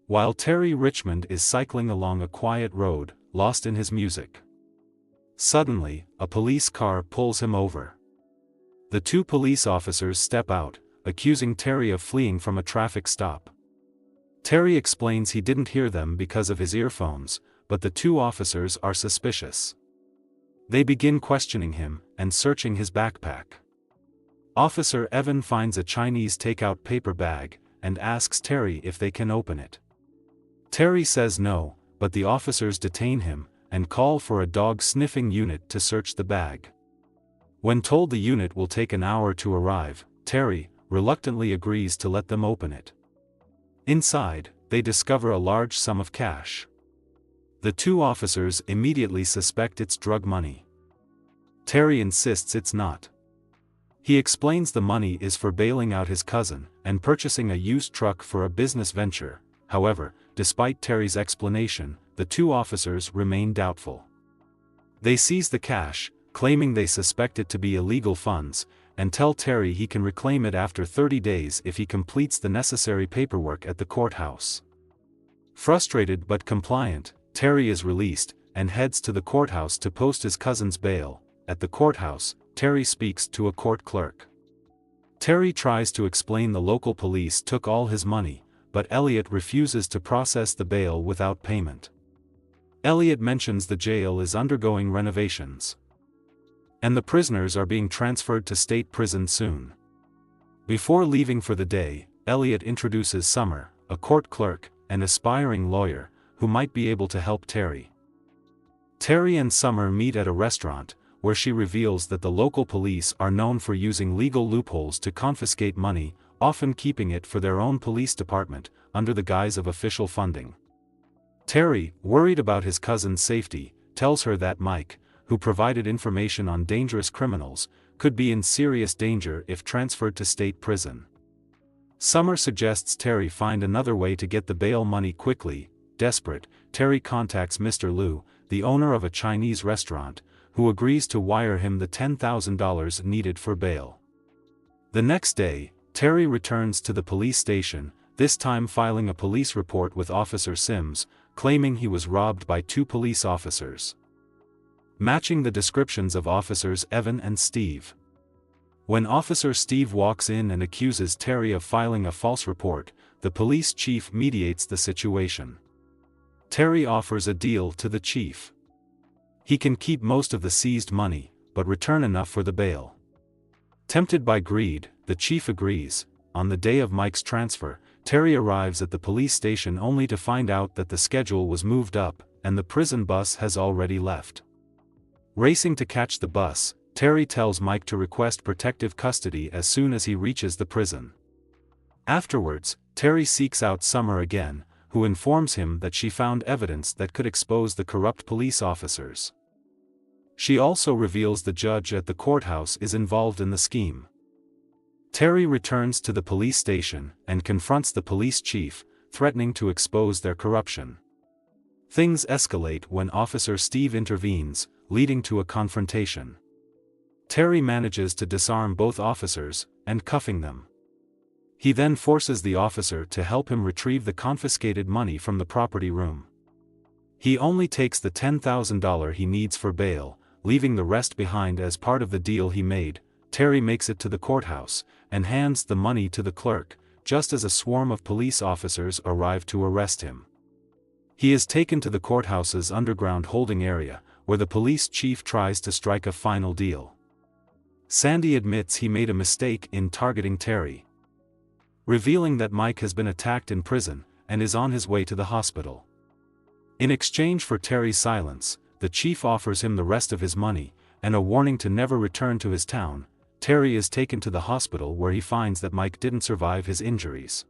while Terry Richmond is cycling along a quiet road, lost in his music. Suddenly, a police car pulls him over. The two police officers step out, accusing Terry of fleeing from a traffic stop. Terry explains he didn't hear them because of his earphones, but the two officers are suspicious. They begin questioning him and searching his backpack. Officer Evan finds a Chinese takeout paper bag and asks Terry if they can open it. Terry says no, but the officers detain him and call for a dog-sniffing unit to search the bag. When told the unit will take an hour to arrive, Terry reluctantly agrees to let them open it. Inside, they discover a large sum of cash. The two officers immediately suspect it's drug money. Terry insists it's not. He explains the money is for bailing out his cousin and purchasing a used truck for a business venture. However, despite Terry's explanation, the two officers remain doubtful. They seize the cash, claiming they suspect it to be illegal funds, and tell Terry he can reclaim it after 30 days if he completes the necessary paperwork at the courthouse. Frustrated but compliant, Terry is released and heads to the courthouse to post his cousin's bail. At the courthouse, Terry speaks to a court clerk. Terry tries to explain the local police took all his money, but Elliot refuses to process the bail without payment. Elliot mentions the jail is undergoing renovations, and the prisoners are being transferred to state prison soon. Before leaving for the day, Elliot introduces Summer, a court clerk and aspiring lawyer, who might be able to help Terry. Terry and Summer meet at a restaurant, where she reveals that the local police are known for using legal loopholes to confiscate money, often keeping it for their own police department, under the guise of official funding. Terry, worried about his cousin's safety, tells her that Mike, who provided information on dangerous criminals, could be in serious danger if transferred to state prison. Summer suggests Terry find another way to get the bail money quickly. Desperate, Terry contacts Mr. Liu, the owner of a Chinese restaurant, who agrees to wire him the $10,000 needed for bail. The next day, Terry returns to the police station, this time filing a police report with Officer Sims, claiming he was robbed by two police officers, matching the descriptions of Officers Evan and Steve. When Officer Steve walks in and accuses Terry of filing a false report, the police chief mediates the situation. Terry offers a deal to the chief. He can keep most of the seized money, but return enough for the bail. Tempted by greed, the chief agrees. On the day of Mike's transfer, Terry arrives at the police station only to find out that the schedule was moved up, and the prison bus has already left. Racing to catch the bus, Terry tells Mike to request protective custody as soon as he reaches the prison. Afterwards, Terry seeks out Summer again, who informs him that she found evidence that could expose the corrupt police officers. She also reveals the judge at the courthouse is involved in the scheme. Terry returns to the police station and confronts the police chief, threatening to expose their corruption. Things escalate when Officer Steve intervenes, leading to a confrontation. Terry manages to disarm both officers, and cuffing them. He then forces the officer to help him retrieve the confiscated money from the property room. He only takes the $10,000 he needs for bail, leaving the rest behind as part of the deal he made. Terry makes it to the courthouse, and hands the money to the clerk, just as a swarm of police officers arrive to arrest him. He is taken to the courthouse's underground holding area, where the police chief tries to strike a final deal. Sandy admits he made a mistake in targeting Terry, revealing that Mike has been attacked in prison, and is on his way to the hospital. In exchange for Terry's silence, the chief offers him the rest of his money, and a warning to never return to his town. Terry is taken to the hospital where he finds that Mike didn't survive his injuries.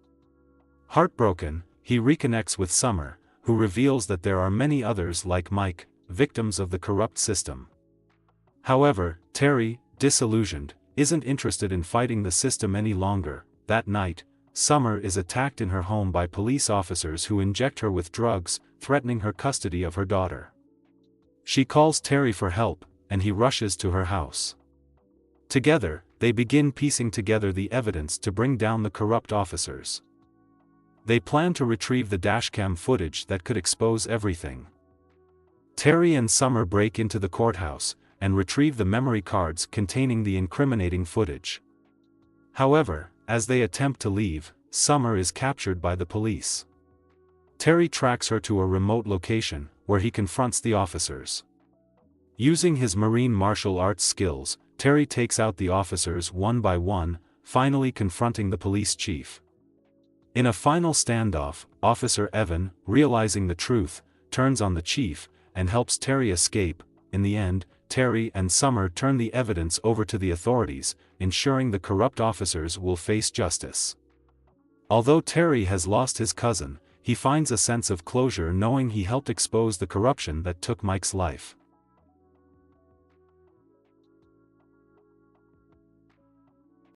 Heartbroken, he reconnects with Summer, who reveals that there are many others like Mike, victims of the corrupt system. However, Terry, disillusioned, isn't interested in fighting the system any longer. That night, Summer is attacked in her home by police officers who inject her with drugs, threatening her custody of her daughter. She calls Terry for help, and he rushes to her house. Together, they begin piecing together the evidence to bring down the corrupt officers. They plan to retrieve the dashcam footage that could expose everything. Terry and Summer break into the courthouse, and retrieve the memory cards containing the incriminating footage. However, as they attempt to leave, Summer is captured by the police. Terry tracks her to a remote location, where he confronts the officers. Using his marine martial arts skills, Terry takes out the officers one by one, finally confronting the police chief. In a final standoff, Officer Evan, realizing the truth, turns on the chief, and helps Terry escape. In the end, Terry and Summer turn the evidence over to the authorities, ensuring the corrupt officers will face justice. Although Terry has lost his cousin, he finds a sense of closure knowing he helped expose the corruption that took Mike's life.